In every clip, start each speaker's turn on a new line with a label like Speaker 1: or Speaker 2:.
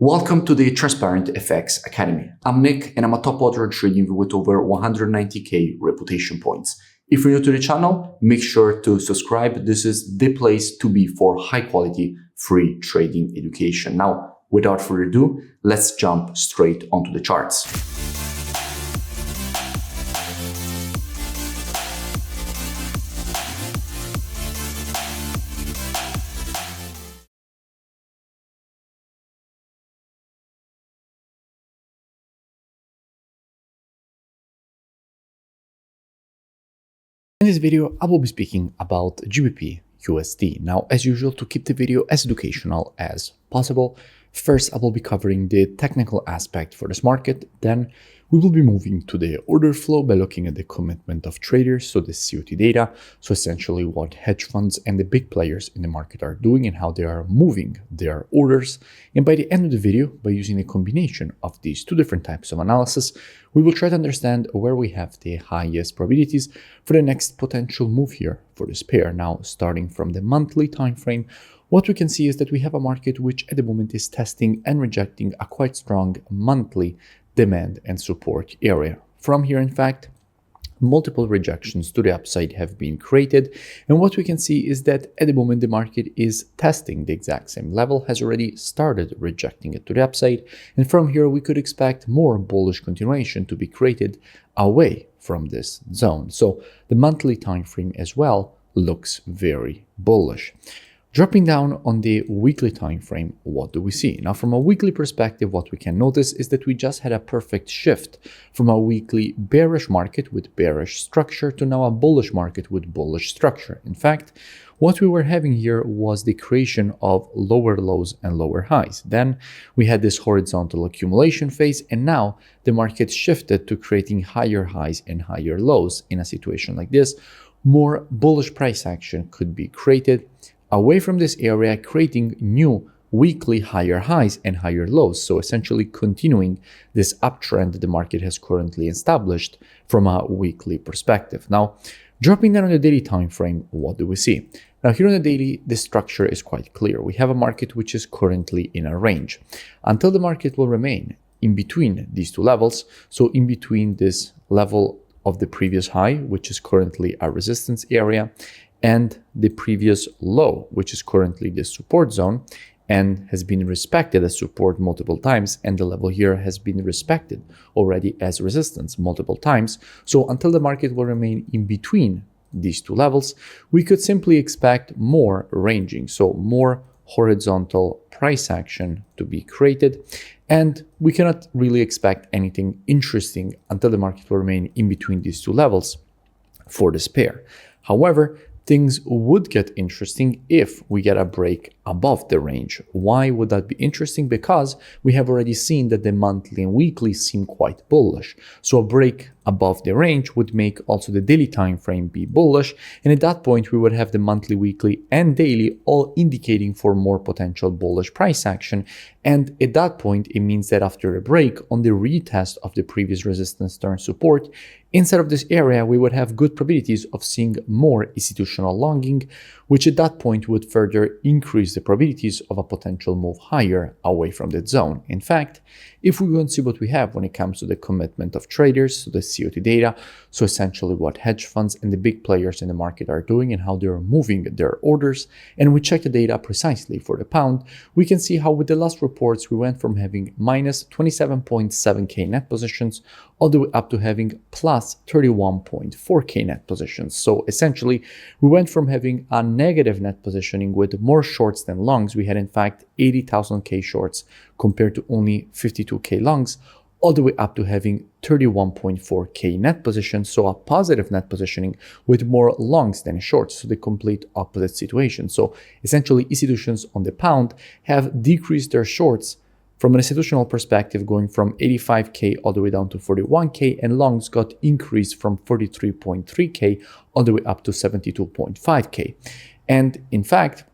Speaker 1: Welcome to the Transparent FX Academy. I'm Nick and I'm a top order trading with over 190k reputation points. If you're new to the channel, make sure to subscribe. This is the place to be for high quality free trading education. Now, without further ado, let's jump straight onto the charts. In this video, I will be speaking about GBPUSD. Now, as usual, to keep the video as educational as possible, first I will be covering the technical aspect for this market. Then we will be moving to the order flow by looking at the commitment of traders, so the COT data, so essentially what hedge funds and the big players in the market are doing and how they are moving their orders. And by the end of the video, by using a combination of these two different types of analysis, we will try to understand where we have the highest probabilities for the next potential move here for this pair. Now, starting from the monthly time frame, what we can see is that we have a market which at the moment is testing and rejecting a quite strong monthly demand and support area. From here, in fact, multiple rejections to the upside have been created, and what we can see is that at the moment the market is testing the exact same level, has already started rejecting it to the upside, and from here we could expect more bullish continuation to be created away from this zone. So the monthly time frame as well looks very bullish. Dropping down on the weekly time frame, what do we see? Now, from a weekly perspective, what we can notice is that we just had a perfect shift from a weekly bearish market with bearish structure to now a bullish market with bullish structure. In fact, what we were having here was the creation of lower lows and lower highs. Then we had this horizontal accumulation phase, and now the market shifted to creating higher highs and higher lows. In a situation like this, more bullish price action could be created away from this area, creating new weekly higher highs and higher lows. So essentially continuing this uptrend that the market has currently established from a weekly perspective. Now, dropping down on the daily time frame, what do we see? Now, here on the daily, the structure is quite clear. We have a market which is currently in a range. Until the market will remain in between these two levels, so in between this level of the previous high, which is currently a resistance area, and the previous low, which is currently the support zone and has been respected as support multiple times, and the level here has been respected already as resistance multiple times. So until the market will remain in between these two levels, we could simply expect more ranging, so more horizontal price action to be created, and we cannot really expect anything interesting until the market will remain in between these two levels for this pair. However, things would get interesting if we get a break above the range. Why would that be interesting? Because we have already seen that the monthly and weekly seem quite bullish. So a break above the range would make also the daily time frame be bullish, and at that point we would have the monthly, weekly and daily all indicating for more potential bullish price action. And at that point it means that after a break on the retest of the previous resistance turn support, inside of this area we would have good probabilities of seeing more institutional longing, which at that point would further increase the probabilities of a potential move higher away from that zone. In fact, if we go and see what we have when it comes to the commitment of traders, so the COT data, so essentially what hedge funds and the big players in the market are doing and how they're moving their orders, and we check the data precisely for the pound, we can see how with the last reports we went from having minus 27.7k net positions all the way up to having plus 31.4k net positions. So essentially, we went from having a negative net positioning with more shorts than longs. We had in fact 80,000k shorts compared to only 52k longs, all the way up to having 31.4k net positions, so a positive net positioning with more longs than shorts, so the complete opposite situation. So essentially, institutions on the pound have decreased their shorts from an institutional perspective, going from 85k all the way down to 41k, and longs got increased from 43.3k all the way up to 72.5k. And in fact,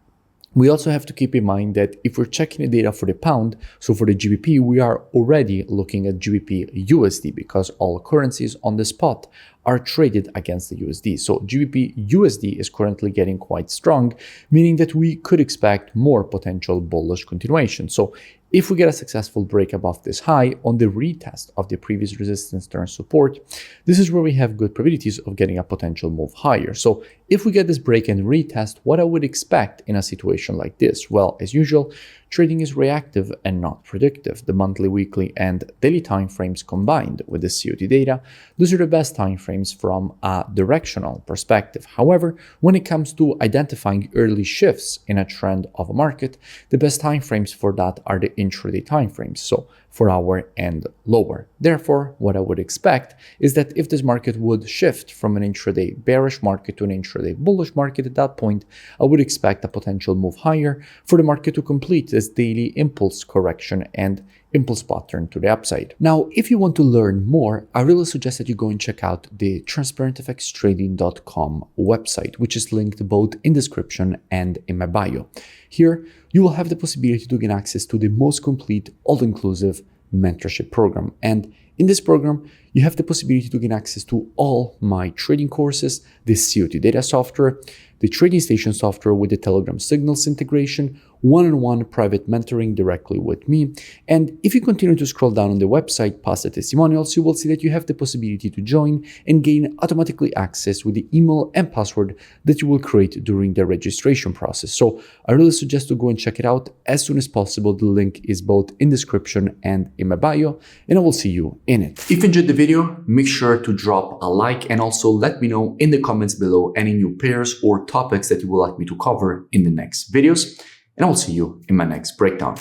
Speaker 1: we also have to keep in mind that if we're checking the data for the pound, so for the GBP, we are already looking at GBPUSD because all currencies on the spot are traded against the USD. So GBPUSD is currently getting quite strong, meaning that we could expect more potential bullish continuation. So if we get a successful break above this high on the retest of the previous resistance turn support, this is where we have good probabilities of getting a potential move higher. So if we get this break and retest, what I would expect in a situation like this? Well, as usual, trading is reactive and not predictive. The monthly, weekly, and daily time frames combined with the COT data, those are the best time frames from a directional perspective. However, when it comes to identifying early shifts in a trend of a market, the best time frames for that are the intraday time frames, so 4 hour and lower. Therefore, what I would expect is that if this market would shift from an intraday bearish market to an intraday bullish market, at that point, I would expect a potential move higher for the market to complete this daily impulse correction and impulse pattern to the upside. Now, if you want to learn more, I really suggest that you go and check out the transparentfxtrading.com website, which is linked both in description and in my bio. Here, you will have the possibility to gain access to the most complete, all-inclusive mentorship program. And in this program, you have the possibility to gain access to all my trading courses, the COT data software, the trading station software with the Telegram signals integration, one-on-one private mentoring directly with me. And if you continue to scroll down on the website past the testimonials, you will see that you have the possibility to join and gain automatically access with the email and password that you will create during the registration process. So I really suggest to go and check it out as soon as possible. The link is both in description and in my bio, and I will see you in it. If you enjoyed the video, make sure to drop a like and also let me know in the comments below any new pairs or topics that you would like me to cover in the next videos. And I will see you in my next breakdown.